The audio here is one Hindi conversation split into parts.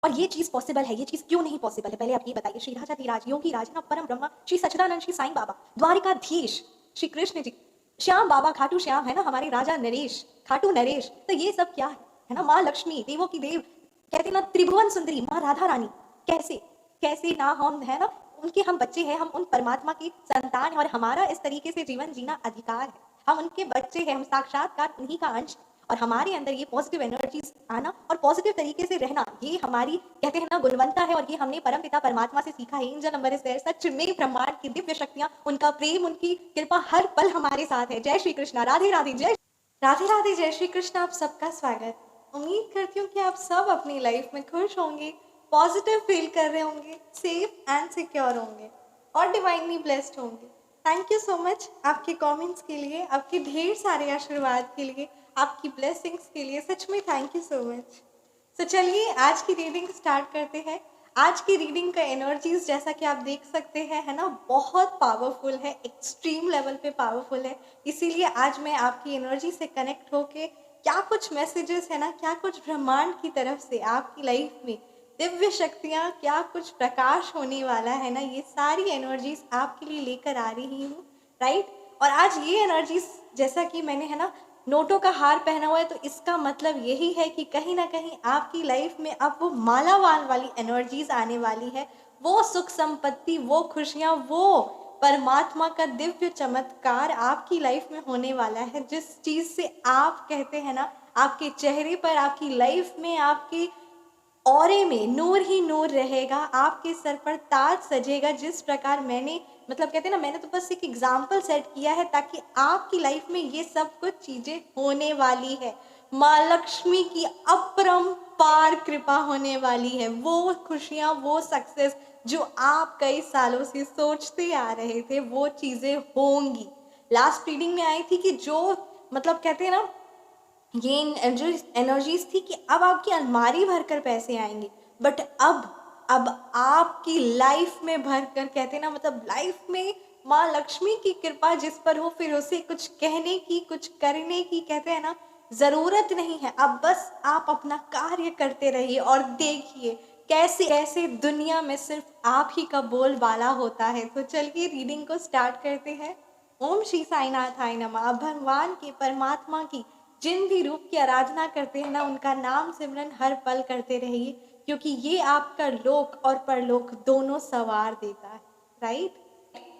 और ये चीज पॉसिबल है, ये चीज क्यों नहीं पॉसिबल है, पहले आप ये बताइए। श्री राजाधिराज योगी राज ना परम ब्रह्मा श्री सच्चिदानंद श्री साईं बाबा द्वारिकाधीश श्री कृष्ण जी, श्याम बाबा खाटू श्याम है ना, हमारे राजा नरेश खाटू नरेश, तो ये सब क्या है ना, माँ लक्ष्मी देवों की देव, कहते ना त्रिभुवन सुंदरी माँ राधा रानी, कैसे कैसे ना हम है ना उनके हम बच्चे हैं, हम उन परमात्मा की संतान हैं और हमारा इस तरीके से जीवन जीना अधिकार है, हम उनके बच्चे हैं, हम साक्षात्कार उन्हीं का अंश, और हमारे अंदर ये पॉजिटिव एनर्जीज आना और पॉजिटिव तरीके से रहना, ये हमारी कहते हैं ना गुणवत्ता है, और ये हमने परम पिता परमात्मा से सीखा है। एंजल नंबर इज देयर, सच में ब्रह्मांड की दिव्य शक्तियां, उनका प्रेम, उनकी कृपा हर पल हमारे साथ है। जय श्री कृष्णा, राधे राधे, राधे राधे, जय श्री कृष्ण। आप सबका स्वागत। उम्मीद करती हूँ कि आप सब अपनी लाइफ में खुश होंगे, पॉजिटिव फील कर रहे होंगे, सेफ एंड सिक्योर होंगे और डिवाइनली ब्लेस्ड होंगे। थैंक यू सो मच आपके कमेंट्स के लिए, आपके ढेर सारे आशीर्वाद के लिए, आपकी ब्लेसिंग्स के लिए, सच में थैंक यू सो मच। तो चलिए आज की रीडिंग स्टार्ट करते हैं। आज की रीडिंग का एनर्जीज जैसा कि आप देख सकते हैं है ना, बहुत पावरफुल है, एक्सट्रीम लेवल पे पावरफुल है। इसीलिए आज मैं आपकी एनर्जी से कनेक्ट होके क्या कुछ मैसेजेस है ना, क्या कुछ ब्रह्मांड की तरफ से आपकी लाइफ में दिव्य शक्तियाँ, क्या कुछ प्रकाश होने वाला है ना, ये सारी एनर्जीज आपके लिए लेकर आ रही हूँ, राइट। और आज ये एनर्जीज जैसा कि मैंने है ना नोटों का हार पहना हुआ है, तो इसका मतलब यही है कि कहीं ना कहीं आपकी लाइफ में अब वो मालावाल वाली एनर्जीज आने वाली है, वो सुख संपत्ति, वो खुशियाँ, वो परमात्मा का दिव्य चमत्कार आपकी लाइफ में होने वाला है, जिस चीज से आप कहते हैं ना आपके चेहरे पर, आपकी लाइफ में, आपके औरे में नूर ही नूर रहेगा, आपके सर पर ताज सजेगा। जिस प्रकार मैंने मतलब कहते हैं ना, मैंने तो बस एक एग्जाम्पल सेट किया है ताकि आपकी लाइफ में ये सब कुछ चीजें होने वाली है। माँ लक्ष्मी की अपरंपार कृपा होने वाली है, वो खुशियाँ, वो सक्सेस जो आप कई सालों से सोचते आ रहे थे, वो चीजें होंगी। लास्ट रीडिंग में आई थी कि जो मतलब कहते हैं ना, ये एनर्जीज थी कि अब आपकी अलमारी भरकर पैसे आएंगे, बट अब आपकी लाइफ में भरकर, कहते ना मतलब लाइफ में माँ लक्ष्मी की कृपा जिस पर हो, फिर उसे कुछ कहने की, कुछ करने की, कहते हैं ना जरूरत नहीं है। अब बस आप अपना कार्य करते रहिए और देखिए कैसे कैसे दुनिया में सिर्फ आप ही का बोलबाला होता है। तो चलिए रीडिंग को स्टार्ट करते हैं। ओम श्री साईनाथाय नमः। आप भगवान की, परमात्मा की जिन भी रूप की आराधना करते हैं ना, उनका नाम सिमरन हर पल करते रहिए, क्योंकि ये आपका लोक और परलोक दोनों सवार देता है, राइट।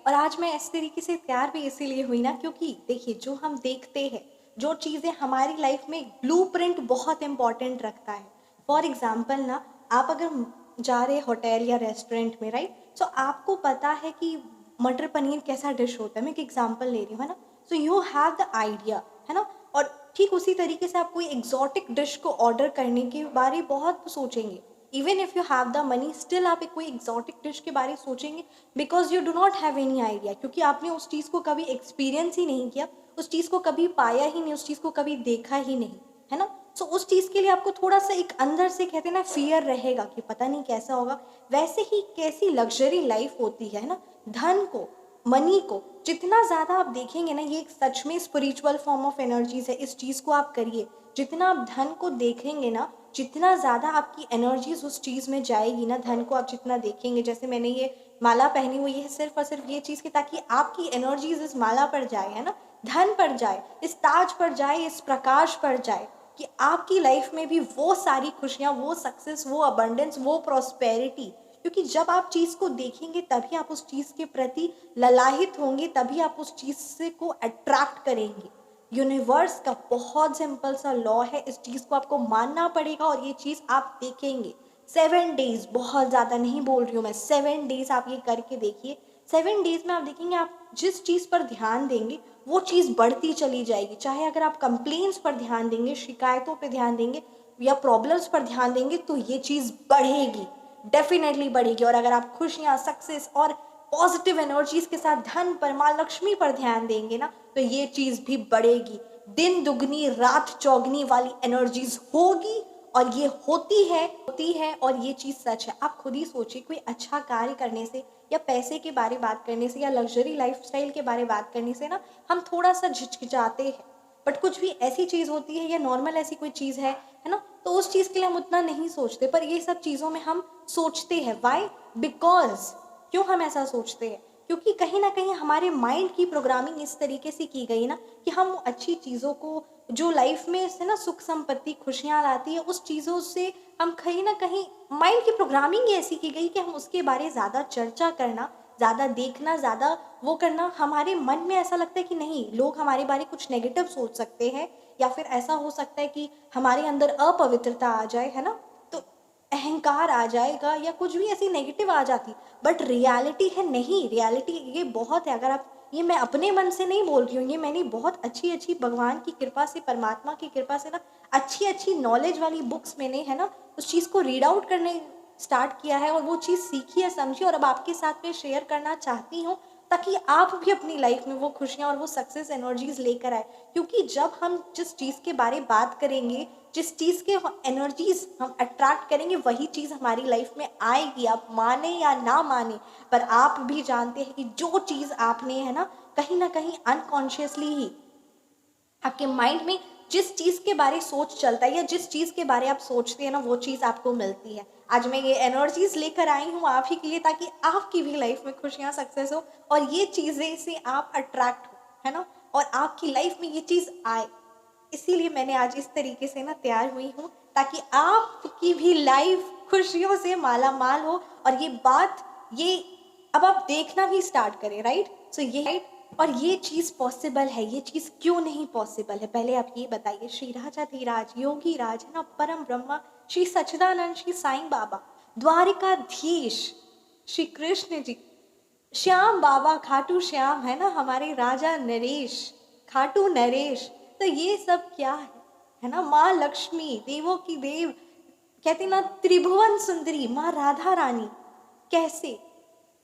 और आज मैं इस तरीके से तैयार भी इसीलिए हुई ना, क्योंकि देखिए जो हम देखते हैं, जो चीज़ें हमारी लाइफ में ब्लूप्रिंट बहुत इंपॉर्टेंट रखता है। फॉर एग्जाम्पल ना, आप अगर जा रहे होटल या रेस्टोरेंट में, राइट, तो आपको पता है कि मटर पनीर कैसा डिश होता है, मैं एक एग्जाम्पल ले रही हूँ है ना, so you have the idea है ना। और ठीक उसी तरीके से आप कोई एग्जॉटिक डिश को ऑर्डर करने के बारे बहुत सोचेंगे, even if you have the money, still आप एक कोई एग्जॉटिक डिश के बारे में सोचेंगे, because you do not have any idea, क्योंकि आपने उस चीज़ को कभी एक्सपीरियंस ही नहीं किया, उस चीज़ को कभी पाया ही नहीं, उस चीज़ को कभी देखा ही नहीं, है ना। सो उस चीज़ के लिए आपको थोड़ा सा एक अंदर से कहते हैं ना फियर रहेगा कि पता नहीं कैसा होगा। वैसे ही कैसी लग्जरी लाइफ होती है ना, धन को, मनी को जितना ज़्यादा आप देखेंगे ना, ये एक सच में स्पिरिचुअल फॉर्म ऑफ एनर्जीज है, इस चीज़ को आप करिए। जितना आप धन को देखेंगे ना, जितना ज़्यादा आपकी एनर्जीज उस चीज़ में जाएगी ना, धन को आप जितना देखेंगे, जैसे मैंने ये माला पहनी हुई है सिर्फ और सिर्फ ये चीज़ की ताकि आपकी एनर्जीज इस माला पर जाए, है ना, धन पर जाए, इस ताज पर जाए, इस प्रकाश पर जाए, कि आपकी लाइफ में भी वो सारी खुशियाँ, वो सक्सेस, वो अबंडेंस, वो प्रॉस्पेरिटी, क्योंकि जब आप चीज़ को देखेंगे तभी आप उस चीज़ के प्रति ललाहित होंगे, तभी आप उस चीज़ से को अट्रैक्ट करेंगे। यूनिवर्स का बहुत सिंपल सा लॉ है, इस चीज़ को आपको मानना पड़ेगा और ये चीज़ आप देखेंगे। 7 डेज, बहुत ज़्यादा नहीं बोल रही हूँ मैं, 7 डेज आप ये करके देखिए। 7 डेज में आप देखेंगे, आप जिस चीज़ पर ध्यान देंगे वो चीज़ बढ़ती चली जाएगी। चाहे अगर आप कंप्लेंट्स पर ध्यान देंगे, शिकायतों पर ध्यान देंगे या प्रॉब्लम्स पर ध्यान देंगे, तो ये चीज़ बढ़ेगी, डेफिनेटली बढ़ेगी। और अगर आप खुशियाँ, सक्सेस और पॉजिटिव एनर्जीज के साथ धन पर, माँ लक्ष्मी पर ध्यान देंगे ना, तो ये चीज़ भी बढ़ेगी। दिन दुगनी रात चौगनी वाली एनर्जीज होगी, और ये होती है और ये चीज़ सच है। आप खुद ही सोचिए, कोई अच्छा कार्य करने से या पैसे के बारे बात करने से या लग्जरी लाइफस्टाइल के बारे बात करने से ना, हम थोड़ा सा झिझकिचाते हैं, बट कुछ भी ऐसी चीज़ होती है या नॉर्मल ऐसी कोई चीज़ है ना, तो उस चीज़ के लिए हम उतना नहीं सोचते, पर ये सब चीज़ों में हम सोचते हैं। वाई? बिकॉज क्यों हम ऐसा सोचते हैं? क्योंकि कहीं ना कहीं हमारे माइंड की प्रोग्रामिंग इस तरीके से की गई ना कि हम अच्छी चीज़ों को, जो लाइफ में से ना सुख संपत्ति खुशियाँ लाती है, उस चीज़ों से हम कहीं ना कहीं, माइंड की प्रोग्रामिंग ही ऐसी की गई कि हम उसके बारे ज़्यादा चर्चा करना, ज़्यादा देखना, ज़्यादा वो करना, हमारे मन में ऐसा लगता है कि नहीं, लोग हमारे बारे कुछ नेगेटिव सोच सकते हैं, या फिर ऐसा हो सकता है कि हमारे अंदर अपवित्रता आ जाए, है ना, तो अहंकार आ जाएगा या कुछ भी ऐसी नेगेटिव आ जाती। बट रियलिटी है नहीं, रियलिटी ये बहुत है। अगर आप, ये मैं अपने मन से नहीं बोल रही हूँ, ये मैंने बहुत अच्छी अच्छी भगवान की कृपा से, परमात्मा की कृपा से ना, अच्छी अच्छी नॉलेज वाली बुक्स मैंने, है ना, उस चीज़ को रीड आउट करने स्टार्ट किया है, और वो चीज़ सीखी है, समझी, और अब आपके साथ में शेयर करना चाहती हूँ, ताकि आप भी अपनी लाइफ में वो खुशियाँ और वो सक्सेस एनर्जीज लेकर आए। क्योंकि जब हम जिस चीज़ के बारे बात करेंगे, जिस चीज़ के एनर्जीज हम अट्रैक्ट करेंगे, वही चीज़ हमारी लाइफ में आएगी, आप माने या ना माने। पर आप भी जानते हैं कि जो चीज़ आपने, है ना कहीं अनकॉन्शियसली ही आपके माइंड में जिस चीज़ के बारे सोच चलता है, या जिस चीज़ के बारे आप सोचते हैं ना, वो चीज़ आपको मिलती है। आज मैं ये एनर्जीज लेकर आई हूँ आप ही के लिए, ताकि आपकी भी लाइफ में खुशियाँ, सक्सेस हो, और ये चीज़ें से आप अट्रैक्ट हो, है ना, और आपकी लाइफ में ये चीज़ आए। इसीलिए मैंने आज इस तरीके से ना तैयार हुई हूँ, ताकि आपकी भी लाइफ खुशियों से माला माल हो। और ये बात, ये अब आप देखना भी स्टार्ट करें, राइट? सो ये राइट, और ये चीज़ पॉसिबल है। ये चीज़ क्यों नहीं पॉसिबल है, पहले आप ये बताइए। श्री राजाधिराज योगी राज, है ना, परम ब्रह्मा श्री सच्चिदानंद श्री साईं बाबा, द्वारिकाधीश श्री कृष्ण जी, श्याम बाबा, खाटू श्याम, है ना, हमारे राजा नरेश, खाटू नरेश, तो ये सब क्या है ना, माँ लक्ष्मी, देवों की देव, कहते ना त्रिभुवन सुंदरी माँ राधा रानी, कैसे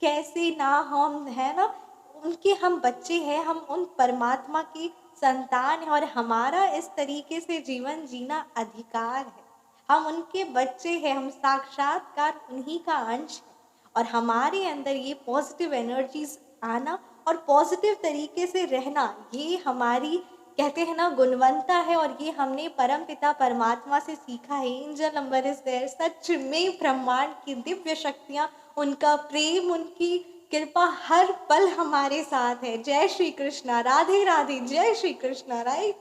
कैसे ना हम, है ना, उनके हम बच्चे हैं, हम उन परमात्मा की संतान हैं, और हमारा इस तरीके से जीवन जीना अधिकार है। हम उनके बच्चे हैं, हम साक्षात्कार उन्हीं का अंश है, और हमारे अंदर ये पॉजिटिव एनर्जीज आना और पॉजिटिव तरीके से रहना, ये हमारी, कहते हैं ना, गुणवत्ता है। और ये हमने परम पिता परमात्मा से सीखा है। एंजल नंबर इज देयर, सच में ब्रह्मांड की दिव्य शक्तियाँ, उनका प्रेम, उनकी कृपा हर पल हमारे साथ है। जय श्री कृष्णा, राधे राधे, जय श्री कृष्णा, राइट?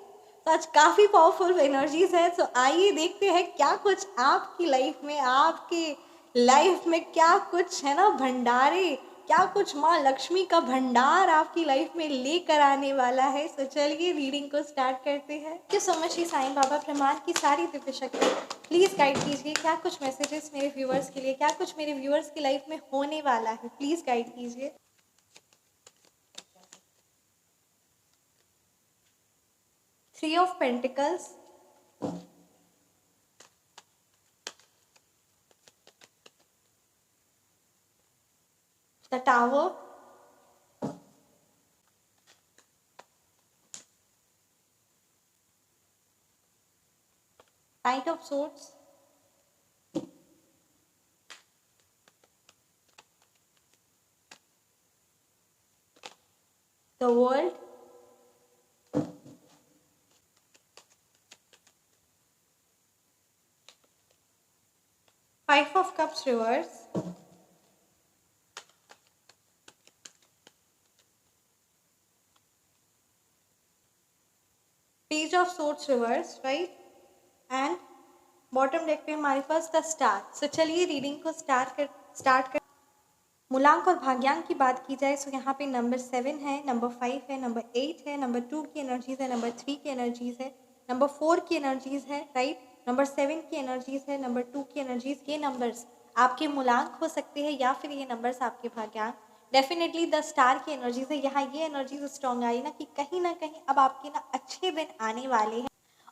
तो आज काफ़ी पावरफुल एनर्जीज है। तो आइए देखते हैं क्या कुछ आपकी लाइफ में, आपके लाइफ में क्या कुछ, है ना, भंडारे, क्या कुछ माँ लक्ष्मी का भंडार आपकी लाइफ में लेकर आने वाला है। तो चलिए रीडिंग को स्टार्ट करते हैं। Thank you so much Shri Sai Baba, ब्रह्मांड की सारी दिव्य शक्ति, प्लीज़ गाइड कीजिए क्या कुछ मैसेजेस मेरे व्यूअर्स के लिए, क्या कुछ मेरे व्यूअर्स की लाइफ में होने वाला है, प्लीज़ गाइड कीजिए। Three of pentacles, the tower, night of swords, the world, five of cups reverse, page of swords reverse, right, and bottom deck पे हमारे पास द स्टार। सो चलिए रीडिंग को स्टार्ट कर। मूलांक और भाग्यांक की बात की जाए तो यहाँ पे नंबर 7 है, नंबर 5 है, नंबर 8 है, नंबर 2 की एनर्जीज है, नंबर 3 की एनर्जीज है, नंबर 4 की एनर्जीज है, राइट, नंबर 7 की एनर्जीज है, नंबर 2 की एनर्जीज। ये नंबर्स आपके मूलांक हो सकते हैं या फिर ये नंबर्स आपके भाग्यांक। डेफिनेटली द स्टार की एनर्जीज है। यहाँ ये एनर्जीज स्ट्रॉन्ग आई ना कि कहीं ना कहीं अब आपके ना अच्छे दिन आने वाले हैं,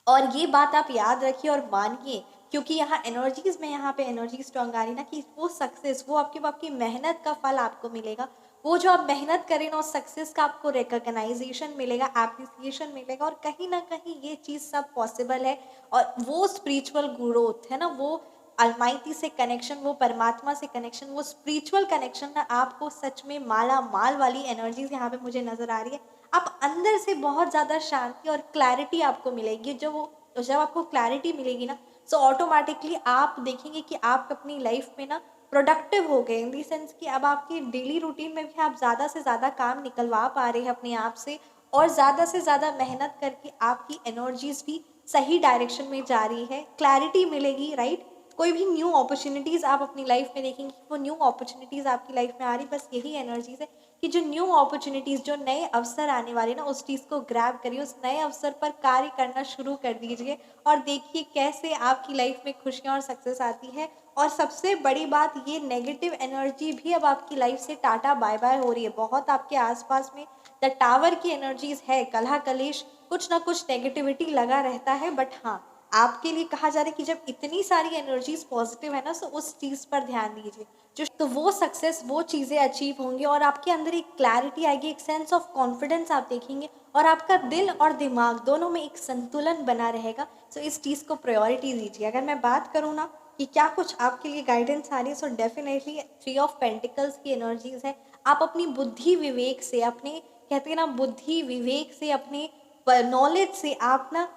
और ये बात आप याद रखिए और मानिए, क्योंकि यहाँ एनर्जीज में, यहाँ पे एनर्जी स्ट्रॉन्ग आ रही ना कि वो सक्सेस, वो आपकी मेहनत का फल आपको मिलेगा। वो जो आप मेहनत करें ना, उस सक्सेस का आपको रिकॉग्नाइजेशन मिलेगा, एप्रिसिएशन मिलेगा, और कहीं ना कहीं ये चीज़ सब पॉसिबल है। और वो स्पिरिचुअल ग्रोथ है ना, वो अलमाइटी से कनेक्शन, वो परमात्मा से कनेक्शन, वो स्पिरिचुअल कनेक्शन ना, आपको सच में माला माल वाली एनर्जीज यहाँ पे मुझे नजर आ रही है। आप अंदर से बहुत ज़्यादा शांति और क्लैरिटी आपको मिलेगी। जब आपको क्लैरिटी मिलेगी ना, सो ऑटोमेटिकली आप देखेंगे कि आप अपनी लाइफ में ना प्रोडक्टिव हो गए, इन दी सेंस कि अब आपकी डेली रूटीन में भी आप ज़्यादा से ज़्यादा काम निकलवा पा रहे हैं अपने आप से, और ज़्यादा से ज़्यादा मेहनत करके आपकी एनर्जीज भी सही डायरेक्शन में जा रही है, क्लैरिटी मिलेगी, राइट। कोई भी न्यू अपॉर्चुनिटीज़ आप अपनी लाइफ में देखेंगे, वो न्यू अपॉर्चुनिटीज़ आपकी लाइफ में आ रही, बस यही एनर्जीज है कि जो न्यू अपॉर्चुनिटीज़, जो नए अवसर आने वाले ना, उस चीज़ को ग्रैब करिए, उस नए अवसर पर कार्य करना शुरू कर दीजिए, और देखिए कैसे आपकी लाइफ में खुशियाँ और सक्सेस आती है। और सबसे बड़ी बात, ये नेगेटिव एनर्जी भी अब आपकी लाइफ से टाटा बाय बाय हो रही है। बहुत आपके आसपास में द टावर की एनर्जीज है, कलह कलेश, कुछ ना कुछ नेगेटिविटी लगा रहता है, बट हाँ, आपके लिए कहा जा रहा है कि जब इतनी सारी एनर्जीज पॉजिटिव है ना, तो उस चीज़ पर ध्यान दीजिए, जो तो वो सक्सेस, वो चीज़ें अचीव होंगी, और आपके अंदर एक क्लैरिटी आएगी, एक सेंस ऑफ कॉन्फिडेंस आप देखेंगे, और आपका दिल और दिमाग दोनों में एक संतुलन बना रहेगा। सो इस चीज़ को प्रायोरिटी दीजिए। अगर मैं बात करूँ ना कि क्या कुछ आपके लिए गाइडेंस आ रही है, so definitely three of pentacles की एनर्जीज है। आप अपनी बुद्धि विवेक से, अपने कहते हैं ना, बुद्धि विवेक से, अपने नॉलेज से आप ना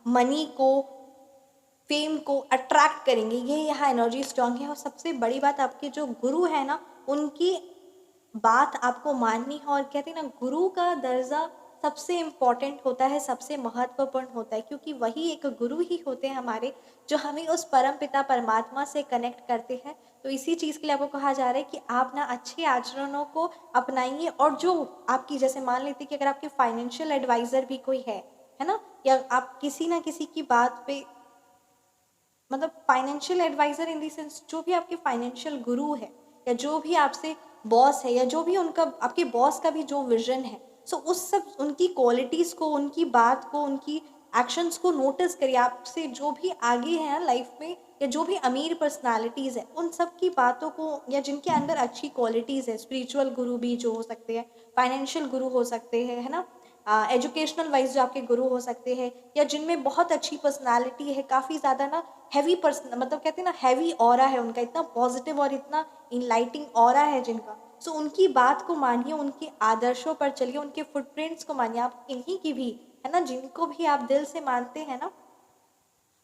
मनी को, फेम को अट्रैक्ट करेंगे। ये यहाँ एनर्जी स्ट्रांग है। और सबसे बड़ी बात, आपके जो गुरु है ना, उनकी बात आपको माननी है। और कहते हैं ना, गुरु का दर्जा सबसे इम्पॉर्टेंट होता है, सबसे महत्वपूर्ण होता है, क्योंकि वही एक गुरु ही होते हैं हमारे, जो हमें उस परम पिता परमात्मा से कनेक्ट करते हैं। तो इसी चीज़ के लिए आपको कहा जा रहा है कि आप ना अच्छे आचरणों को अपनाइए। और जो आपकी, जैसे मान लेते हैं कि अगर आपके फाइनेंशियल एडवाइज़र भी कोई है ना, या आप किसी ना किसी की बात पे, मतलब financial adviser in the sense, जो भी आपके फाइनेंशियल गुरु है, या जो भी आपसे बॉस है, या जो भी उनका, आपके बॉस का भी जो विजन है, सो उस सब, उनकी क्वालिटीज़ को, उनकी बात को, उनकी एक्शंस को नोटिस करिए। आपसे जो भी आगे हैं लाइफ में, या जो भी अमीर पर्सनालिटीज़ है, उन सब की बातों को, या जिनके अंदर अच्छी क्वालिटीज़ है, स्पिरिचुअल गुरु भी जो हो सकते हैं, फाइनेंशियल गुरु हो सकते हैं, है ना, एजुकेशनल वाइज जो आपके गुरु हो सकते हैं, या जिनमें बहुत अच्छी पर्सनालिटी है, काफ़ी ज़्यादा ना हैवी पर्सन, मतलब कहते हैं ना, हैवी ऑरा है उनका, इतना पॉजिटिव और इतना इनलाइटिंग ऑरा है जिनका। सो उनकी बात को मानिए, उनके आदर्शों पर चलिए, उनके फुटप्रिंट्स को मानिए। आप इन्हीं की भी, है ना, जिनको भी आप दिल से मानते हैं ना,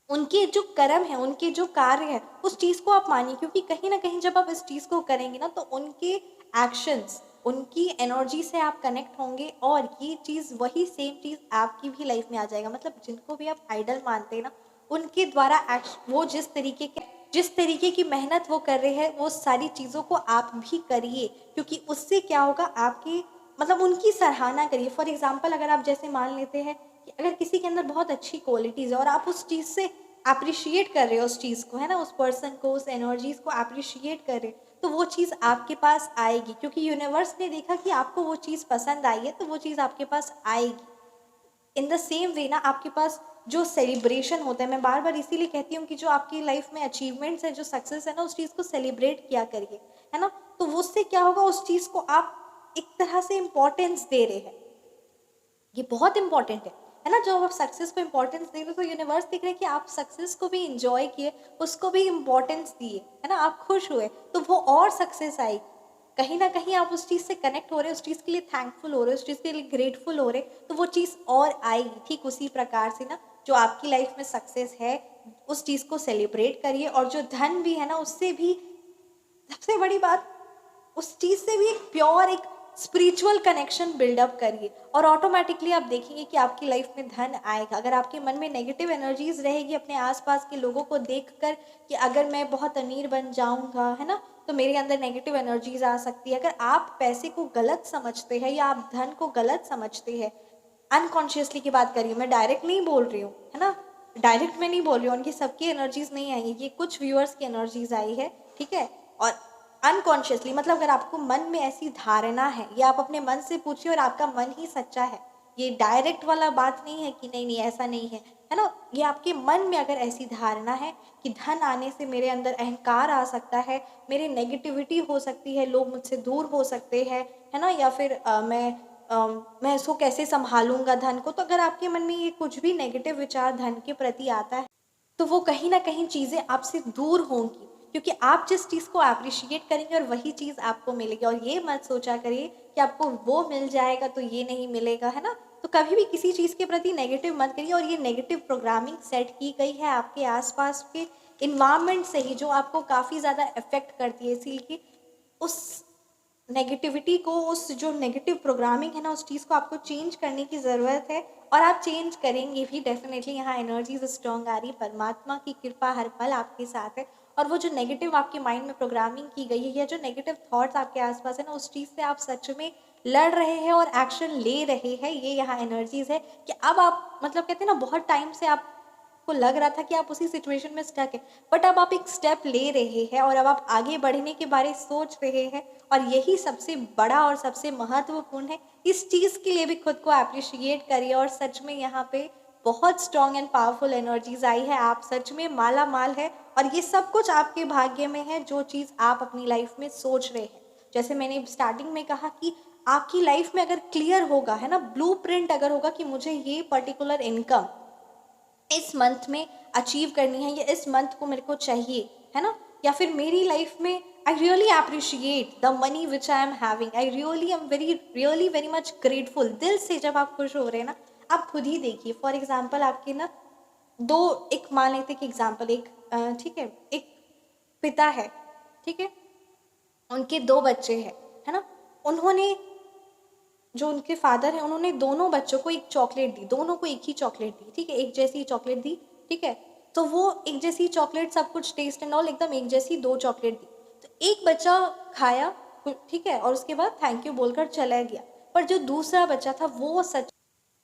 उनके जो कर्म है, उनके जो कार्य है, उस चीज़ को आप मानिए, क्योंकि कहीं ना कहीं जब आप इस चीज़ को करेंगे ना, तो उनके एक्शंस, उनकी एनर्जी से आप कनेक्ट होंगे, और ये चीज़, वही सेम चीज़ आपकी भी लाइफ में आ जाएगा। मतलब जिनको भी आप आइडल मानते हैं ना, उनके द्वारा वो जिस तरीके की मेहनत वो कर रहे हैं, वो सारी चीज़ों को आप भी करिए, क्योंकि उससे क्या होगा, आपके, मतलब उनकी सराहना करिए। फॉर एग्जाम्पल, अगर आप जैसे मान लेते हैं कि अगर किसी के अंदर बहुत अच्छी क्वालिटीज़ है, और आप उस चीज़ से अप्रिशिएट कर रहे हो, उस चीज़ को, है ना, उस पर्सन को, उस एनर्जीज को अप्रिशिएट कर रहे, तो वो चीज़ आपके पास आएगी, क्योंकि यूनिवर्स ने देखा कि आपको वो चीज़ पसंद आई है, तो वो चीज़ आपके पास आएगी। इन द सेम वे ना, आपके पास जो सेलिब्रेशन होता है, मैं बार बार इसीलिए कहती हूँ कि जो आपकी लाइफ में अचीवमेंट्स है, जो सक्सेस है ना, उस चीज़ को सेलिब्रेट किया करिए, है ना। तो उससे क्या होगा, उस चीज़ को आप एक तरह से इम्पोर्टेंस दे रहे हैं। ये बहुत इंपॉर्टेंट है ना, जब आप सक्सेस को इंपॉर्टेंस दे रहे हो, तो यूनिवर्स देख रहे हैं कि आप सक्सेस को भी इंजॉय किए, उसको भी इंपॉर्टेंस दिए, है ना, आप खुश हुए, तो वो और सक्सेस आएगी। कहीं ना कहीं आप उस चीज़ से कनेक्ट हो रहे हो, उस चीज़ के लिए थैंकफुल हो रहे हो, उस चीज़ के लिए ग्रेटफुल हो रहे, तो वो चीज़ और आएगी। ठीक उसी प्रकार से ना, जो आपकी लाइफ में सक्सेस है, उस चीज़ को सेलिब्रेट करिए। और जो धन भी है ना, उससे भी सबसे बड़ी बात, उस चीज़ से भी एक प्योर, एक स्पिरिचुअल कनेक्शन बिल्डअप करिए, और ऑटोमेटिकली आप देखेंगे कि आपकी लाइफ में धन आएगा। अगर आपके मन में नेगेटिव एनर्जीज रहेगी अपने आसपास के लोगों को देखकर, कि अगर मैं बहुत अमीर बन जाऊंगा, है ना, तो मेरे अंदर नेगेटिव एनर्जीज आ सकती है। अगर आप पैसे को गलत समझते हैं, या आप धन को गलत समझते हैं, अनकॉन्शियसली की बात करिए, मैं डायरेक्ट नहीं बोल रही हूँ, है ना, डायरेक्ट मैं नहीं बोल रही हूँ, उनकी सबकी एनर्जीज नहीं आई है, ये कुछ व्यूअर्स की एनर्जीज आई है, ठीक है। और अनकॉन्शियसली, मतलब अगर आपको मन में ऐसी धारणा है, या आप अपने मन से पूछिए और आपका मन ही सच्चा है, ये डायरेक्ट वाला बात नहीं है कि नहीं नहीं ऐसा नहीं है ना, ये आपके मन में अगर ऐसी धारणा है कि धन आने से मेरे अंदर अहंकार आ सकता है, मेरे नेगेटिविटी हो सकती है, लोग मुझसे दूर हो सकते हैं, है ना, या फिर मैं इसको कैसे संभालूंगा धन को, तो अगर आपके मन में ये कुछ भी नेगेटिव विचार धन के प्रति आता है, तो वो कहीं ना कहीं चीज़ें आपसे दूर होंगी। क्योंकि आप जिस चीज़ को अप्रिशिएट करेंगे और वही चीज़ आपको मिलेगी। और ये मत सोचा करिए कि आपको वो मिल जाएगा तो ये नहीं मिलेगा, है ना। तो कभी भी किसी चीज़ के प्रति नेगेटिव मत करिए। और ये नेगेटिव प्रोग्रामिंग सेट की गई है आपके आसपास के इन्वायरमेंट से ही, जो आपको काफ़ी ज़्यादा इफेक्ट करती है। इसीलिए उस नेगेटिविटी को, उस जो नेगेटिव प्रोग्रामिंग है ना, उस चीज़ को आपको चेंज करने की ज़रूरत है। और आप चेंज करेंगे भी डेफिनेटली। यहाँ एनर्जीज स्ट्रॉन्ग आ रही, परमात्मा की कृपा हर पल आपके साथ है। और वो जो नेगेटिव आपके माइंड में प्रोग्रामिंग की गई है, या जो नेगेटिव थॉट्स आपके आसपास है ना, उस चीज़ से आप सच में लड़ रहे हैं और एक्शन ले रहे हैं। ये यहाँ एनर्जीज है कि अब आप, मतलब कहते हैं ना, बहुत टाइम से आप को लग रहा था कि आप उसी सिचुएशन में स्टक है, बट अब आप एक स्टेप ले रहे हैं और अब आप आगे बढ़ने के बारे सोच रहे हैं। और यही सबसे बड़ा और सबसे महत्वपूर्ण है। इस चीज़ के लिए भी खुद को अप्रिशिएट करिए। और सच में यहाँ पे बहुत स्ट्रॉन्ग एंड पावरफुल एनर्जीज आई है। आप सच में माला माल है और ये सब कुछ आपके भाग्य में है, जो चीज़ आप अपनी लाइफ में सोच रहे हैं। जैसे मैंने स्टार्टिंग में कहा कि आपकी लाइफ में अगर क्लियर होगा, है ना, ब्लूप्रिंट अगर होगा कि मुझे ये पर्टिकुलर इनकम इस मंथ में अचीव करनी है, या इस मंथ को मेरे को चाहिए, है ना, या फिर मेरी लाइफ में I really appreciate the money which I am having, I really am really very much grateful. दिल से जब आप खुश हो रहे हैं ना, आप खुद ही देखिए। फॉर एग्जाम्पल आपके ना दो, एक मान लेते कि एग्जाम्पल, एक ठीक है, एक पिता है, ठीक है, उनके दो बच्चे हैं, है ना। उन्होंने, जो उनके फादर हैं, उन्होंने दोनों बच्चों को एक चॉकलेट दी, दोनों को एक ही चॉकलेट दी, ठीक है, एक जैसी चॉकलेट दी, ठीक है। तो वो एक जैसी चॉकलेट, सब कुछ टेस्ट एंड ऑल एकदम एक जैसी दो चॉकलेट दी। तो एक बच्चा खाया, ठीक है, और उसके बाद थैंक यू बोलकर चला गया। पर जो दूसरा बच्चा था,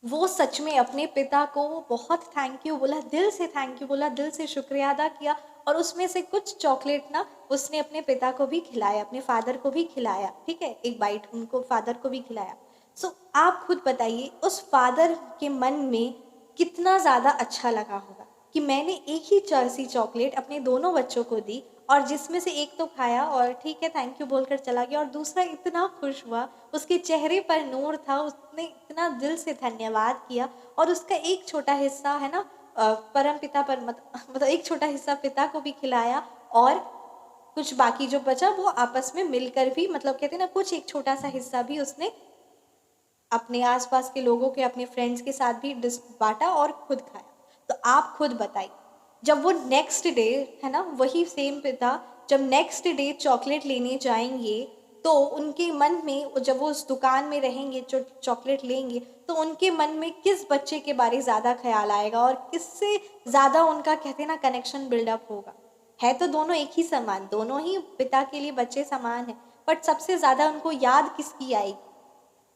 वो सच में अपने पिता को बहुत थैंक यू बोला, दिल से थैंक यू बोला, दिल से शुक्रिया अदा किया। और उसमें से कुछ चॉकलेट ना उसने अपने पिता को भी खिलाया, अपने फादर को भी खिलाया, ठीक है, एक बाइट उनको फादर को भी खिलाया। सो आप खुद बताइए उस फादर के मन में कितना ज़्यादा अच्छा लगा होगा कि मैंने एक ही सी चॉकलेट अपने दोनों बच्चों को दी, और जिसमें से एक तो खाया और ठीक है थैंक यू बोलकर चला गया, और दूसरा इतना खुश हुआ, उसके चेहरे पर नूर था, उसने इतना दिल से धन्यवाद किया। और उसका एक छोटा हिस्सा, है ना, परम पिता पर मतलब एक छोटा हिस्सा पिता को भी खिलाया, और कुछ बाकी जो बचा वो आपस में मिलकर भी, मतलब कहते हैं ना, कुछ एक छोटा सा हिस्सा भी उसने अपने आसपास के लोगों के, अपने फ्रेंड्स के साथ भी बांटा और खुद खाया। तो आप खुद बताइए, जब वो नेक्स्ट डे, है ना, वही सेम पिता जब नेक्स्ट डे चॉकलेट लेने जाएंगे, तो उनके मन में, जब वो उस दुकान में रहेंगे, जो चॉकलेट लेंगे, तो उनके मन में किस बच्चे के बारे ज़्यादा ख्याल आएगा और किससे ज़्यादा उनका, कहते हैं ना, कनेक्शन बिल्डअप होगा। है तो दोनों एक ही समान, दोनों ही पिता के लिए बच्चे समान हैं, बट सबसे ज़्यादा उनको याद किसकी आएगी,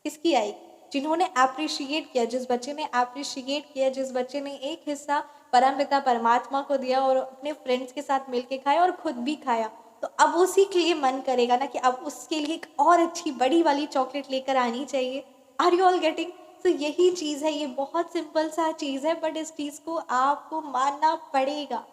किसकी आई, जिन्होंने अप्रिशिएट किया, जिस बच्चे ने अप्रिशिएट किया, जिस बच्चे ने एक हिस्सा परमपिता परमात्मा को दिया और अपने फ्रेंड्स के साथ मिलके खाया और खुद भी खाया। तो अब उसी के लिए मन करेगा ना कि अब उसके लिए एक और अच्छी बड़ी वाली चॉकलेट लेकर आनी चाहिए। Are you all getting? तो यही चीज़ है, ये बहुत सिंपल सा चीज़ है, बट इस चीज़ को आपको मानना पड़ेगा।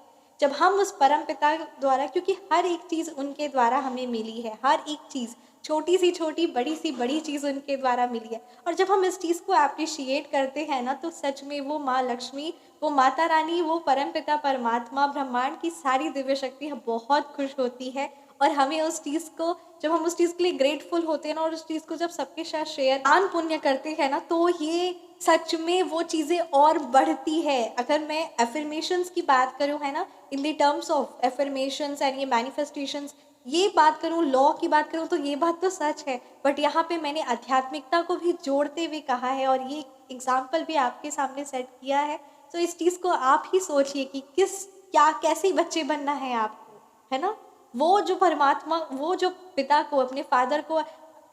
जब हम उस परम पिता द्वारा, क्योंकि हर एक चीज़ उनके द्वारा हमें मिली है, हर एक चीज़, छोटी सी छोटी, बड़ी सी बड़ी चीज़ उनके द्वारा मिली है। और जब हम इस चीज़ को अप्रिशिएट करते हैं ना, तो सच में वो माँ लक्ष्मी, वो माता रानी, वो परम पिता परमात्मा, ब्रह्मांड की सारी दिव्य शक्ति बहुत खुश होती है। और हमें उस चीज़ को, जब हम उस चीज़ के लिए ग्रेटफुल होते हैं ना, और उस चीज़ को जब सबके साथ शेयर, दान पुण्य करते हैं ना, तो ये सच में वो चीज़ें और बढ़ती है। अगर मैं एफर्मेशंस की बात करूँ, है ना, in the terms of affirmations and ये मैनिफेस्टेशंस, ये बात करूँ, लॉ की बात करूँ, तो ये बात तो सच है, बट यहाँ पे मैंने आध्यात्मिकता को भी जोड़ते हुए कहा है, और ये एग्जाम्पल भी आपके सामने सेट किया है। तो इस चीज़ को आप ही सोचिए कि किस, क्या, कैसे बच्चे बनना है आपको, है ना। वो जो परमात्मा, वो जो पिता को, अपने फादर को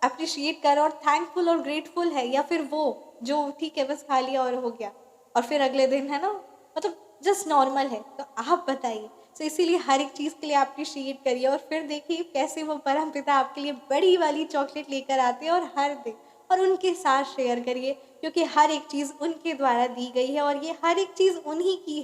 अप्रिशिएट कर और थैंकफुल और ग्रेटफुल है, या फिर वो जो ठीक है बस खा लिया और हो गया, और फिर अगले दिन, है ना, मतलब जस्ट नॉर्मल है। तो आप बताइए। तो इसीलिए हर एक चीज़ के लिए अप्रिशिएट करिए, और फिर देखिए कैसे वो परम पिता आपके लिए बड़ी वाली चॉकलेट लेकर आते हैं और हर दिन, और उनके साथ शेयर करिए, क्योंकि हर एक चीज़ उनके द्वारा दी गई है, और ये हर एक चीज़ उन्हीं की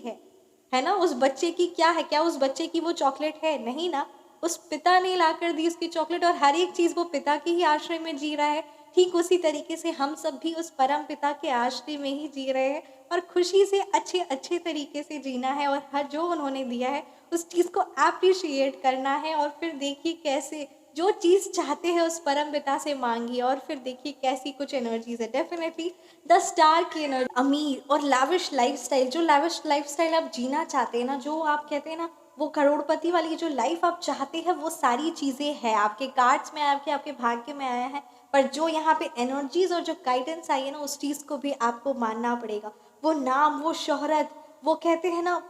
है ना। उस बच्चे की क्या है, क्या उस बच्चे की वो चॉकलेट है? नहीं ना, उस पिता ने लाकर दी उसकी चॉकलेट, और हर एक चीज़ वो पिता के ही आश्रय में जी रहा है। ठीक उसी तरीके से हम सब भी उस परम पिता के आश्रय में ही जी रहे हैं, और खुशी से अच्छे अच्छे तरीके से जीना है, और हर जो उन्होंने दिया है उस चीज़ को एप्रिशिएट करना है और फिर देखिए कैसे जो चीज़ चाहते हैं उस परम पिता से मांगिए और फिर देखिए कैसी कुछ एनर्जीज है। डेफिनेटली द स्टार की एनर्जी, अमीर और लाविश लाइफस्टाइल, जो लाविश लाइफस्टाइल आप जीना चाहते हैं ना, जो आप कहते हैं ना वो करोड़पति वाली जो लाइफ आप चाहते हैं, वो सारी चीज़ें हैं आपके कार्ड्स में, आपके आपके भाग्य में आया है। पर जो यहाँ पे एनर्जीज और जो गाइडेंस आई है ना, उस चीज़ को भी आपको मानना पड़ेगा। वो नाम, वो शोहरत, वो कहते हैं ना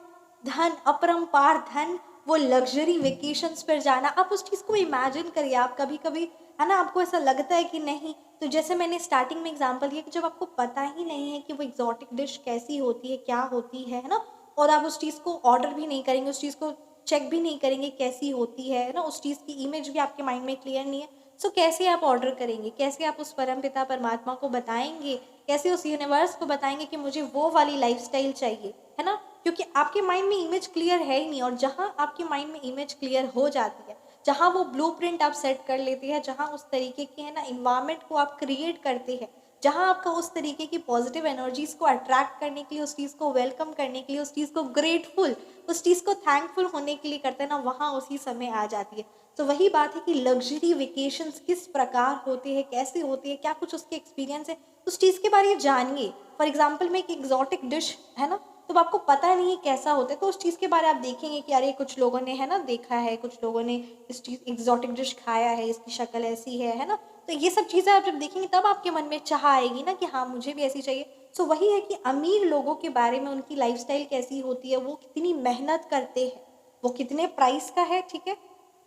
धन, अपरंपार धन, वो लग्जरी वेकेशंस पर जाना, आप उस चीज़ को इमेजिन करिए। आप कभी कभी है ना, आपको ऐसा लगता है कि नहीं, तो जैसे मैंने स्टार्टिंग में एग्जांपल दिया कि जब आपको पता ही नहीं है कि वो एग्जॉटिक डिश कैसी होती है, क्या होती है ना, और आप उस चीज़ को ऑर्डर भी नहीं करेंगे, उस चीज़ को चेक भी नहीं करेंगे कैसी होती है ना, उस चीज़ की इमेज भी आपके माइंड में क्लियर नहीं है, सो कैसे आप ऑर्डर करेंगे, कैसे आप उस परमपिता परमात्मा को बताएंगे, कैसे उस यूनिवर्स को बताएंगे कि मुझे वो वाली लाइफस्टाइल चाहिए, है ना, क्योंकि आपके माइंड में इमेज क्लियर है ही नहीं। और जहाँ आपके माइंड में इमेज क्लियर हो जाती है, जहाँ वो ब्लूप्रिंट आप सेट कर लेते हैं, जहाँ उस तरीके की है ना इन्वायरमेंट को आप क्रिएट करते हैं, जहाँ आपका उस तरीके की पॉजिटिव एनर्जीज को अट्रैक्ट करने के लिए, उस चीज़ को वेलकम करने के लिए, उस चीज़ को ग्रेटफुल, उस चीज़ को थैंकफुल होने के लिए करते हैं ना, वहाँ उसी समय आ जाती है। तो वही बात है कि लग्जरी वेकेशंस किस प्रकार होते हैं, कैसे होते हैं, क्या कुछ उसके एक्सपीरियंस है, उस चीज़ के बारे में जानिए। फॉर एग्जाम्पल में एक एग्जॉटिक डिश है ना, तो आपको पता नहीं है कैसा होता है, तो उस चीज़ के बारे में आप देखेंगे कि अरे कुछ लोगों ने है ना देखा है, कुछ लोगों ने इस चीज़ एग्जॉटिक डिश खाया है, इसकी शक्ल ऐसी है ना, तो ये सब चीज़ें आप जब देखेंगे तब आपके मन में चाह आएगी ना कि हाँ मुझे भी ऐसी चाहिए। सो वही है कि अमीर लोगों के बारे में, उनकी लाइफस्टाइल कैसी होती है, वो कितनी मेहनत करते हैं, वो कितने प्राइस का है, ठीक है,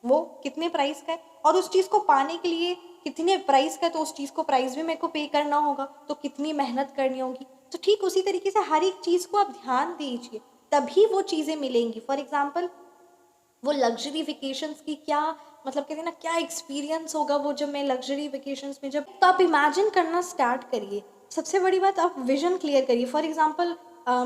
वो कितने प्राइस का है, और उस चीज़ को पाने के लिए कितने प्राइस का है, तो उस चीज़ को प्राइस भी मेरे को पे करना होगा, तो कितनी मेहनत करनी होगी। तो ठीक उसी तरीके से हर एक चीज़ को आप ध्यान दीजिए, तभी वो चीज़ें मिलेंगी। फॉर एग्जाम्पल वो लग्जरी वेकेशंस की क्या मतलब कहते हैं ना क्या एक्सपीरियंस होगा वो, जब मैं लग्जरी वेकेशंस में जब, तो आप इमेजिन करना स्टार्ट करिए। सबसे बड़ी बात, आप विजन क्लियर करिए। फॉर एग्जांपल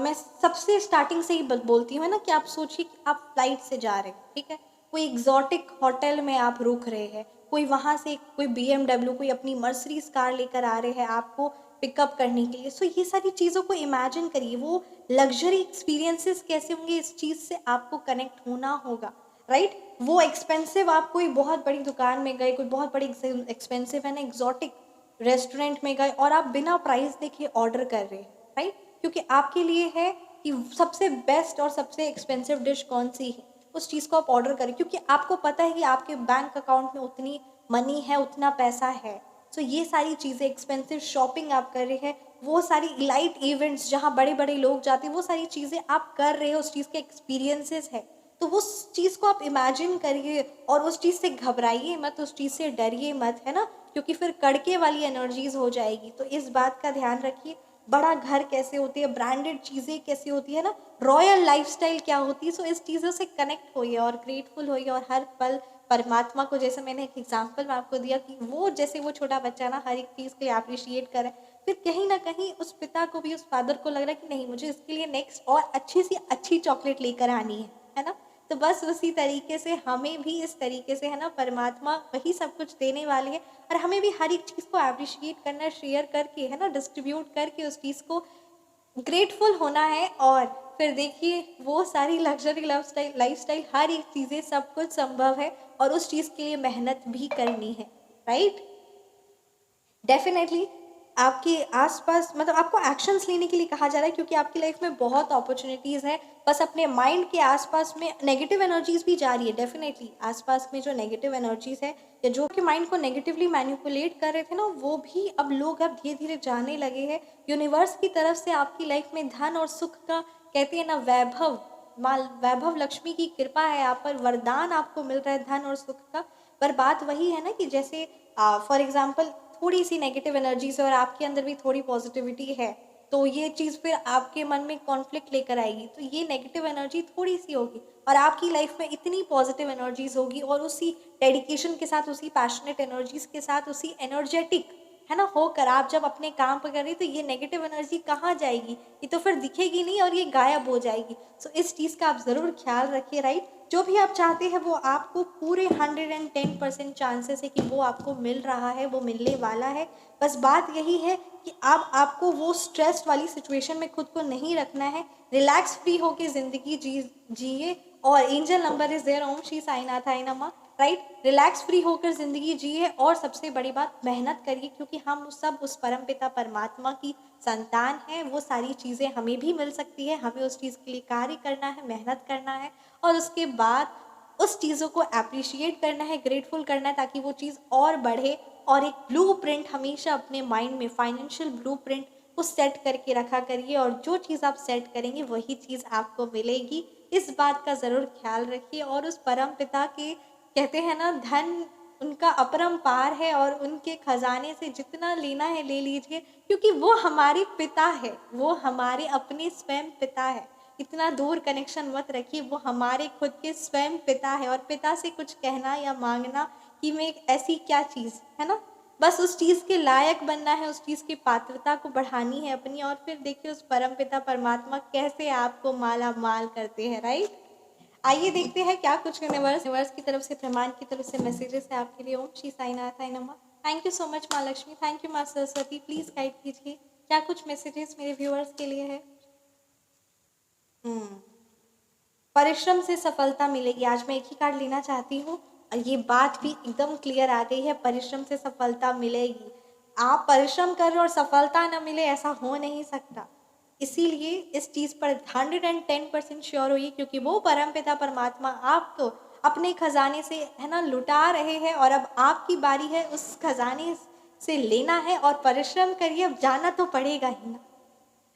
मैं सबसे स्टार्टिंग से ही बोलती हूँ ना कि आप सोचिए कि आप फ्लाइट से जा रहे हैं, ठीक है, कोई एग्जॉटिक होटल में आप रुक रहे हैं, कोई वहाँ से कोई BMW, कोई अपनी मर्सिडीज कार लेकर आ रहे हैं आपको पिकअप करने के लिए। सो ये सारी चीज़ों को इमेजिन करिए, वो लग्जरी एक्सपीरियंसेस कैसे होंगे, इस चीज़ से आपको कनेक्ट होना होगा, राइट। वो एक्सपेंसिव, आप कोई बहुत बड़ी दुकान में गए, कोई बहुत बड़ी एक्सपेंसिव है ना एग्जॉटिक रेस्टोरेंट में गए और आप बिना प्राइस देखे ऑर्डर कर रहे हैं, राइट, क्योंकि आपके लिए है कि सबसे बेस्ट और सबसे एक्सपेंसिव डिश कौन सी है, उस चीज़ को आप ऑर्डर करें, क्योंकि आपको पता है कि आपके बैंक अकाउंट में उतनी मनी है, उतना पैसा है। सो ये सारी चीज़ें, एक्सपेंसिव शॉपिंग आप कर रहे हैं, वो सारी इलाइट इवेंट्स जहाँ बड़े बड़े लोग जाते हैं, वो सारी चीज़ें आप कर रहे हो, उस चीज़ के एक्सपीरियंसेस है, तो उस चीज़ को आप इमेजिन करिए और उस चीज़ से घबराइए मत, उस चीज़ से डरिए मत, है ना, क्योंकि फिर कड़के वाली एनर्जीज हो जाएगी। तो इस बात का ध्यान रखिए। बड़ा घर कैसे होती है, ब्रांडेड चीज़ें कैसी होती है ना, रॉयल लाइफस्टाइल क्या होती है, सो इस चीज़ों से कनेक्ट होइए और ग्रेटफुल होइए और हर पल परमात्मा को, जैसे मैंने एक एग्जाम्पल में आपको दिया कि वो जैसे वो छोटा बच्चा ना हर एक चीज़ के लिए अप्रिशिएट करे, फिर कहीं ना कहीं उस पिता को भी, उस फादर को लग रहा है कि नहीं मुझे इसके लिए नेक्स्ट और अच्छी सी अच्छी चॉकलेट लेकर आनी है ना। तो बस उसी तरीके से हमें भी इस तरीके से है ना, परमात्मा वही सब कुछ देने वाले हैं और हमें भी हर एक चीज़ को अप्रिशिएट करना, शेयर करके है ना, डिस्ट्रीब्यूट करके उस चीज़ को ग्रेटफुल होना है। और फिर देखिए वो सारी लग्जरी लाइफस्टाइल हर एक चीज़ें सब कुछ संभव है और उस चीज़ के लिए मेहनत भी करनी है, राइट। डेफिनेटली आपके आसपास मतलब आपको एक्शंस लेने के लिए कहा जा रहा है, क्योंकि आपकी लाइफ में बहुत अपॉर्चुनिटीज़ हैं, बस अपने माइंड के आसपास में नेगेटिव एनर्जीज भी जा रही है। डेफिनेटली आसपास में जो नेगेटिव एनर्जीज है या जो आपके माइंड को नेगेटिवली मैनिपुलेट कर रहे थे ना, वो भी अब लोग अब धीरे धीरे जाने लगे हैं। यूनिवर्स की तरफ से आपकी लाइफ में धन और सुख का, कहते हैं ना, वैभव, माल वैभव, लक्ष्मी की कृपा है आप पर, वरदान आपको मिल रहा है धन और सुख का। पर बात वही है ना कि जैसे फॉर एग्जाम्पल थोड़ी सी नेगेटिव एनर्जी से और आपके अंदर भी थोड़ी पॉजिटिविटी है, तो ये चीज़ फिर आपके मन में कॉन्फ्लिक्ट लेकर आएगी, तो ये नेगेटिव एनर्जी थोड़ी सी होगी और आपकी लाइफ में इतनी पॉजिटिव एनर्जीज होगी और उसी डेडिकेशन के साथ, उसी पैशनेट एनर्जीज के साथ, उसी एनर्जेटिक है ना होकर आप जब अपने काम पर कर रही, तो ये नेगेटिव एनर्जी कहाँ जाएगी, ये तो फिर दिखेगी नहीं और ये गायब हो जाएगी। सो इस चीज़ का आप ज़रूर ख्याल रखिए, राइट। जो भी आप चाहते हैं वो आपको पूरे 110% चांसेस है कि वो आपको मिल रहा है, वो मिलने वाला है। बस बात यही है कि अब आपको वो स्ट्रेस वाली सिचुएशन में खुद को नहीं रखना है, रिलैक्स फ्री होके ज़िंदगी जिए और एंजल नंबर इज देयर, ओम श्री साईनाथाय नमः। राइट, रिलैक्स फ्री होकर जिंदगी जिए और सबसे बड़ी बात मेहनत करिए, क्योंकि हम सब उस परम पिता परमात्मा की संतान है। वो सारी चीज़ें हमें भी मिल सकती है, हमें उस चीज़ के लिए कार्य करना है, मेहनत करना है और उसके बाद उस चीज़ों को अप्रिशिएट करना है, ग्रेटफुल करना है, ताकि वो चीज़ और बढ़े। और एक ब्लूप्रिंट हमेशा अपने माइंड में, फाइनेंशियल ब्लूप्रिंट को सेट करके रखा करिए, और जो चीज़ आप सेट करेंगे वही चीज़ आपको मिलेगी। इस बात का ज़रूर ख्याल रखिए। और उस परम पिता के, कहते हैं ना, धन उनका अपरंपार है और उनके खजाने से जितना लेना है ले लीजिए, क्योंकि वो हमारे पिता है, वो हमारे अपने स्वयं पिता है। इतना दूर कनेक्शन मत रखिए, वो हमारे खुद के स्वयं पिता है। और पिता से कुछ कहना या मांगना कि मैं एक ऐसी क्या चीज़ है ना, बस उस चीज़ के लायक बनना है, उस चीज़ की पात्रता को बढ़ानी है अपनी, और फिर देखिए उस परम पिता परमात्मा कैसे आपको माला माल करते हैं। राइट, आइए देखते हैं क्या कुछ यूनिवर्स की तरफ से, ब्रह्मांड की तरफ से मैसेजेस है आपके लिए। ओम श्री साईनाथाय नमः। थैंक यू सो मच माँ लक्ष्मी, थैंक यू माँ सरस्वती। प्लीज गाइड कीजिए क्या कुछ मैसेजेस मेरे व्यूअर्स के लिए है। परिश्रम से सफलता मिलेगी। आज मैं एक ही कार्ड लेना चाहती हूँ और ये बात भी एकदम क्लियर आ गई है, परिश्रम से सफलता मिलेगी। आप परिश्रम कर रहे हो और सफलता न मिले, ऐसा हो नहीं सकता। इसीलिए इस चीज़ पर 110% श्योर होइए, क्योंकि वो परमपिता परमात्मा आपको अपने खजाने से, है ना, लुटा रहे हैं, और अब आपकी बारी है उस खजाने से लेना है। और परिश्रम करिए, अब जाना तो पड़ेगा ही ना,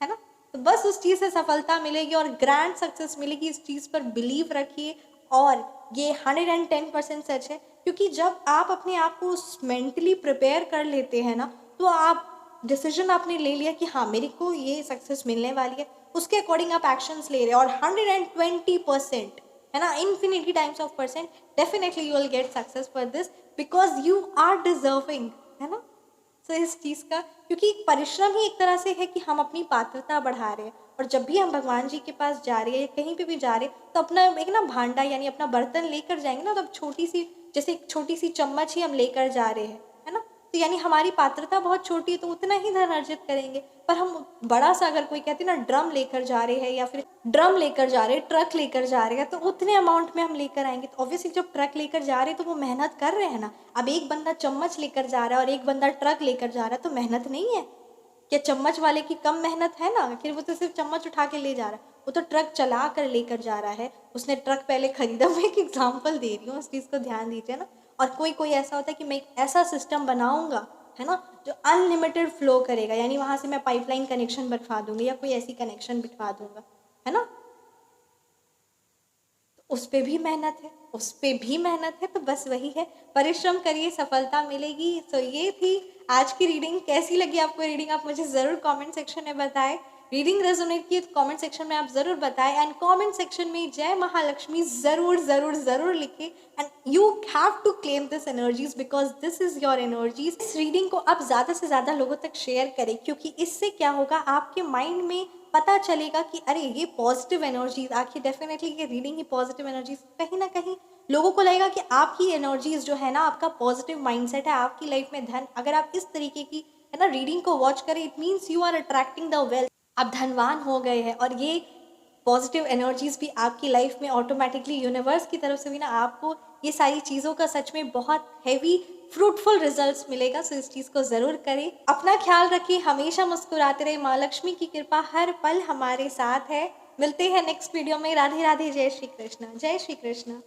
है ना। तो बस उस चीज़ से सफलता मिलेगी और ग्रैंड सक्सेस मिलेगी, इस चीज़ पर बिलीव रखिए। और ये 110% सच है, क्योंकि जब आप अपने आप को मेंटली प्रिपेयर कर लेते हैं ना, तो आप डिसीजन आपने ले लिया कि हाँ मेरे को ये सक्सेस मिलने वाली है, उसके अकॉर्डिंग आप एक्शंस ले रहे हैं, और 120%, है ना, infinity times of percent, definitely you will get success for this, because you are deserving, है ना। तो इस चीज़ का, क्योंकि परिश्रम ही एक तरह से है कि हम अपनी पात्रता बढ़ा रहे हैं। और जब भी हम भगवान जी के पास जा रहे हैं, कहीं पे भी जा रहे हैं, तो अपना एक ना भांडा यानी अपना बर्तन लेकर जाएंगे ना, तो छोटी सी, जैसे एक छोटी सी चम्मच ही हम लेकर जा रहे हैं, है ना। तो यानी हमारी पात्रता बहुत छोटी है, तो उतना ही धन अर्जित करेंगे। पर हम बड़ा सा, अगर कोई कहते हैं ना ड्रम लेकर जा रहे हैं, या फिर ड्रम लेकर जा रहे हैं, ट्रक लेकर जा रहे हैं, तो उतने अमाउंट में हम लेकर आएंगे। तो ऑब्वियसली जब ट्रक लेकर जा रहे हैं तो वो मेहनत कर रहे हैं ना। अब एक बंदा चम्मच लेकर जा रहा है और एक बंदा ट्रक लेकर जा रहा है, तो मेहनत नहीं है क्या? चम्मच वाले की कम मेहनत है ना, फिर वो तो सिर्फ चम्मच उठा के ले जा रहा है, वो तो ट्रक चला कर लेकर जा रहा है, उसने ट्रक पहले खरीदा। मैं एक एग्जाम्पल दे रही हूँ, उस चीज़ को ध्यान दीजिए ना। और कोई कोई ऐसा होता है कि मैं एक ऐसा सिस्टम बनाऊंगा, है ना, जो अनलिमिटेड फ्लो करेगा, यानी वहाँ से मैं पाइपलाइन कनेक्शन बिठवा दूंगी या कोई ऐसी कनेक्शन बिठवा दूंगा, है ना। उस पे भी मेहनत है, उस पे भी मेहनत है। तो बस वही है, परिश्रम करिए, सफलता मिलेगी। तो ये थी आज की रीडिंग। कैसी लगी आपको रीडिंग, आप मुझे ज़रूर कमेंट सेक्शन में बताएं। रीडिंग रेजोनेट की तो कमेंट सेक्शन में आप ज़रूर बताएं, एंड कमेंट सेक्शन में जय महालक्ष्मी ज़रूर ज़रूर ज़रूर लिखें। And you have to claim this energies, because this is your energies. इस रीडिंग को आप ज़्यादा से ज़्यादा लोगों तक शेयर करें, क्योंकि इससे क्या होगा, आपके माइंड में पता चलेगा कि अरे ये पॉजिटिव एनर्जीज, आखिर डेफिनेटली ये रीडिंग ही पॉजिटिव एनर्जीज, कहीं ना कहीं लोगों को लगेगा कि आपकी एनर्जीज जो है ना, आपका पॉजिटिव माइंडसेट है, आपकी लाइफ में धन, अगर आप इस तरीके की, है ना, रीडिंग को वॉच करें, it means you are attracting the wealth, आप धनवान हो गए हैं। और ये पॉजिटिव एनर्जीज भी आपकी लाइफ में ऑटोमेटिकली यूनिवर्स की तरफ से भी ना, आपको ये सारी चीज़ों का सच में बहुत हैवी फ्रूटफुल रिजल्ट्स मिलेगा। सो इस चीज़ को ज़रूर करें, अपना ख्याल रखिए, हमेशा मुस्कुराते रहे, माँ लक्ष्मी की कृपा हर पल हमारे साथ है। मिलते हैं नेक्स्ट वीडियो में। राधे राधे, जय श्री कृष्ण, जय श्री कृष्ण।